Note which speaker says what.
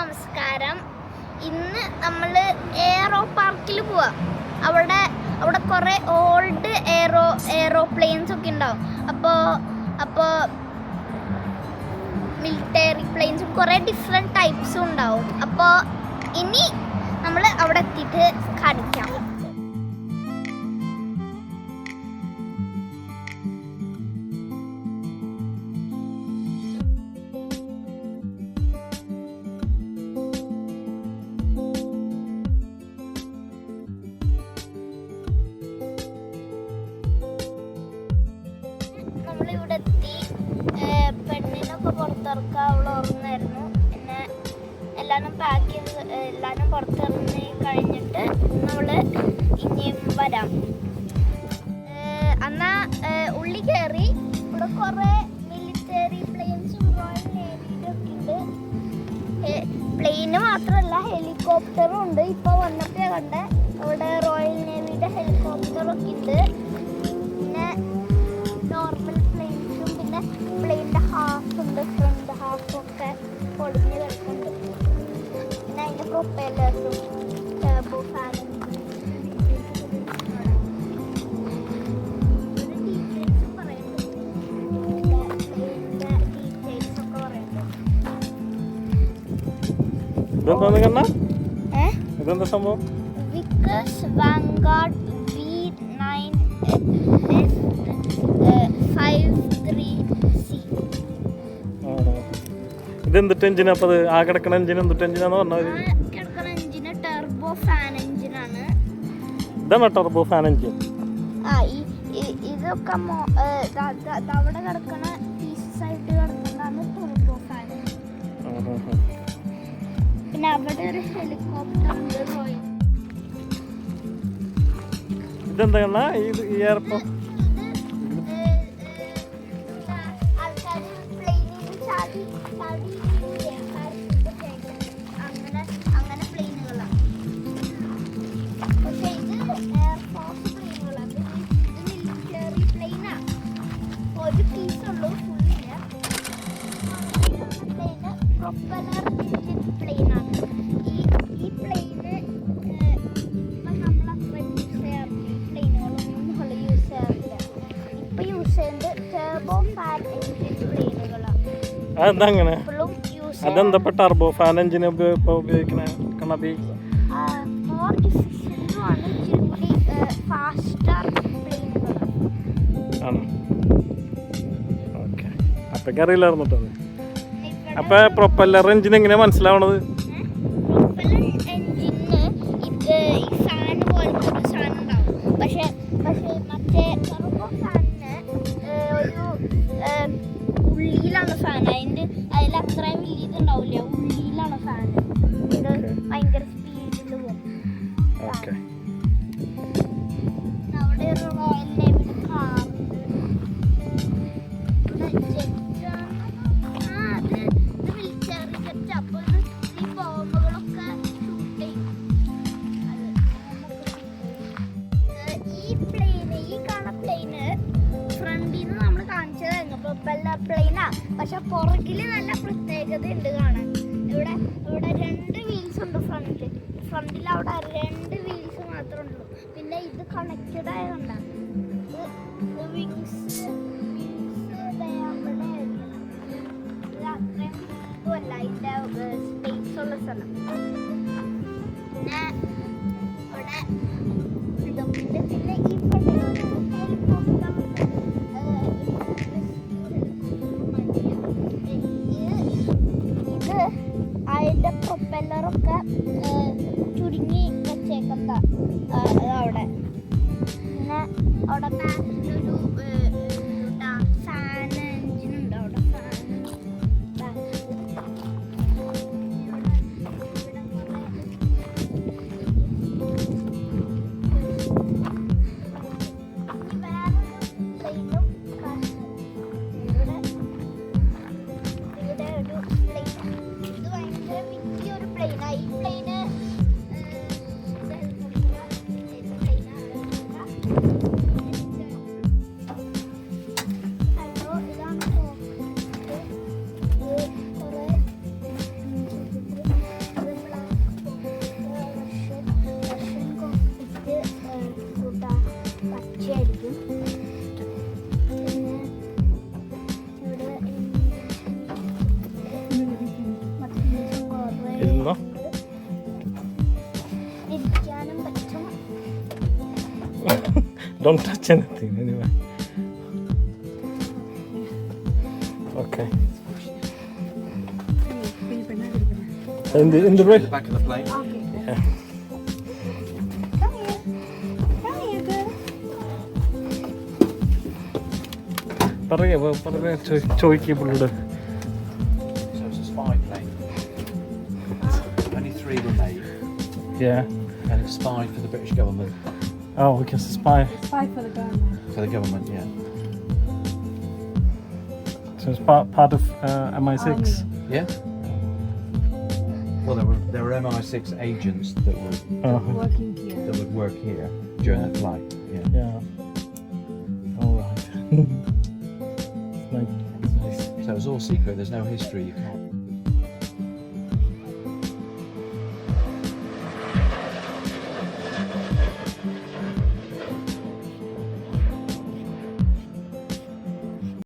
Speaker 1: നമസ്കാരം. ഇന്ന് നമ്മൾ എയറോ പാർക്കിൽ പോവാം. അവിടെ കുറേ ഓൾഡ് എയറോപ്ലെയിൻസ് ഒക്കെ ഉണ്ടാവും. അപ്പോൾ മിലിറ്ററി പ്ലെയിൻസും കുറേ ഡിഫറെൻറ്റ് ടൈപ്സും ഉണ്ടാവും. അപ്പോൾ ഇനി നമ്മൾ അവിടെ എത്തിയിട്ട് കാണിക്കാം. നമ്മളിവിടെ എത്തി. പെണ്ണിനൊക്കെ പുറത്തിറക്കുക അവൾ ഉറങ്ങായിരുന്നു. പിന്നെ എല്ലാവരും പാക്ക് ചെയ്ത് എല്ലാവരും പുറത്തിറങ്ങി കഴിഞ്ഞിട്ട് നമ്മൾ ഇനിയും വരാം. എന്നാ ഉള്ളി കയറി. ഇവിടെ കുറേ മിലിറ്ററി പ്ലെയിൻസും റോയൽ നേവിയുടെ ഒക്കെ ഉണ്ട്. പ്ലെയിന് മാത്രമല്ല ഹെലികോപ്റ്ററും ഉണ്ട്. ഇപ്പോൾ വന്നപ്പോൾ കണ്ടേ അവിടെ റോയൽ നേവിയുടെ ഹെലികോപ്റ്ററൊക്കെ ഉണ്ട്. പിന്നെ നോർമൽ പ്ലെയിൻസും പിന്നെ പ്ലെയിൻ്റെ ഹാഫ് ഉണ്ട്, ഫ്രണ്ട് ഹാഫൊക്കെ പൊളിഞ്ഞ് കിടക്കുന്നുണ്ട്. പിന്നെ അതിൻ്റെ പ്രൊപ്പല്ലേഴ്സും ടർബോ ഫാനും ഡീറ്റെയിൽസും പറയുന്നുണ്ട്. പ്ലെയിനിൻ്റെ ഡീറ്റെയിൽസൊക്കെ പറയുന്നുണ്ട്.
Speaker 2: ഇതെന്താ സംഭവം?
Speaker 1: Vickers vanguard V9 F53C.
Speaker 2: ഇതെന്തിട്ട് എഞ്ചിനാ? അപ്പോൾ അത് ആ കിടക്കണ എഞ്ചിൻ എന്തിട്ട് എഞ്ചിനാന്ന് പറഞ്ഞത്?
Speaker 1: കിടക്കുന്ന എഞ്ചിന് ടർബോ ഫാൻ എഞ്ചിനാണ്.
Speaker 2: ഇതാണ് ടർബോ ഫാൻ എഞ്ചിൻ.
Speaker 1: ഇതൊക്കെ അവിടെ കിടക്കണ പീസസ് ആയിട്ട് കിടക്കുന്നതാണ് ടർബോ ഫാൻ. പിന്നെ അവിടെ ഒരു ഹെലികോപ്റ്റർ ഉണ്ട്.
Speaker 2: ഇതെന്താ ഈ എയർപോ
Speaker 1: അങ്ങനെ പ്ലെയിനുകളാണ്. പക്ഷെ ഇത് എയർഫോഴ്സ് പ്ലെയിനുകളാണ്. ഇത് മിലിറ്ററി പ്ലെയിനാണ്. ഒരു പീസുള്ളൂ, ഫുള്ളില്ല. പ്ലെയിന് പ്രൊപ്പലർ എഞ്ചിൻ പ്ലെയിനാണ്. ഈ പ്ലെയിന് നമ്മൾ അത്ര യൂസ് ചെയ്യാറില്ല. ഈ പ്ലെയിനുകളൊന്നും നമ്മൾ യൂസ് ചെയ്യാറില്ല. ഇപ്പം യൂസ് ചെയ്യുന്നത് ടർബോ ഫാൻ എഞ്ചിൻ പ്ലെയിനുകളാണ്.
Speaker 2: അതെന്താ അങ്ങനെ?
Speaker 1: ഇപ്പോഴും യൂസ്
Speaker 2: അതെന്താ ടർബോ ഫാൻ എഞ്ചിൻ ഉപയോഗിക്കണ കണ്ണാപ്പി?
Speaker 1: മോർ എഫിഷ്യൻറ്റുമാണ്. ഇച്ചിരി ഫാസ്റ്റർ പ്ലെയിനുകളാണ്.
Speaker 2: ആണോ? ഓക്കെ. അപ്പൊക്കെ അറിയില്ലായിരുന്നു കേട്ടോ. അപ്പൊ പ്രൊപ്പല്ലർ എഞ്ചിൻ എങ്ങനെയാ മനസ്സിലാവണത്?
Speaker 1: പ്രൊപ്പല്ലർ എഞ്ചിന് ഈ ഫാൻ പോലത്തെ ഒരു സാധനം ഉണ്ടാവും. പക്ഷെ മറ്റേ ടർബോ ഫാനിന് ഒരു ഉള്ളിയിലാണ് ഫാൻ. അതിൽ അത്രയും വലിയ ഇതുണ്ടാവില്ല. ഉള്ളിയിലാണ് ഫാൻ. ഇത് ഭയങ്കര സ്പീഡിൽ പോകും. അവിടെ ഒരു റോയൽ നേവിയുടെ കാറുണ്ട്. ഇവിടെ ജെറ്റാണ്. ഇത് മിലിറ്ററി ജെറ്റ്. അപ്പോൾ ഈ ബോംബുകളൊക്കെ ഷൂട്ട് ചെയ്യും. ഈ പ്ലെയിന്, ഈ കാണുന്ന പ്ലെയിന് ഫ്രണ്ടിൽ നിന്ന് നമ്മൾ കാണിച്ചതായിരുന്നു പ്രൊപ്പല്ലർ പ്ലെയിനാ. പക്ഷെ പുറകിൽ നല്ല പ്രത്യേകത ഉണ്ട് കാണാൻ. ഇവിടെ 2 വീൽസ് ഉണ്ട് ഫ്രണ്ടിൽ. അവിടെ 2 വീൽസ് മാത്രമേ ഉള്ളൂ. പിന്നെ ഇത് കണക്റ്റഡ് ആയതുകൊണ്ടാണ്. ഇത് വിങ്സ് ഇത് അത്രയും ഇതുമല്ല. ഇതിൻ്റെ സ്പേസ് ഉള്ള സ്ഥലം. പിന്നെ ഇവിടെ ഇതുണ്ട്. പിന്നെ ഈ ഹെലികോപ്റ്റർ അതിൻ്റെ പ്രൊപ്പല്ലറൊക്കെ ചുരുങ്ങി വെച്ചേക്കുന്ന അവിടെ. പിന്നെ അവിടെ ബാക്കിലൊരു ഫാൻ എഞ്ചിനുണ്ട്. അവിടെ ഫാൻ
Speaker 2: ഇരുന്നോ?
Speaker 1: ഇരിക്കാനും പറ്റും.
Speaker 2: Don't touch anything anyway. Okay. In the
Speaker 3: The
Speaker 2: red.
Speaker 3: back of the plane.
Speaker 2: Yeah.
Speaker 1: Come here. Come here, girl.
Speaker 2: പറയാ ചോദിക്കുക പുള്ളിയോട്.
Speaker 3: So it's a spy plane. Only 3 were made,
Speaker 2: Yeah.
Speaker 3: and it's spied for the British government.
Speaker 2: Oh, okay, so spy.
Speaker 4: Spy for the government.
Speaker 3: For the government, yeah.
Speaker 2: So it's part of MI6.
Speaker 3: Yeah. Well, there were MI6 agents that
Speaker 4: Working here.
Speaker 3: would work here during the flight. Yeah.
Speaker 2: Yeah. All right. Nice.
Speaker 3: So it was all secret. There's no history. You can't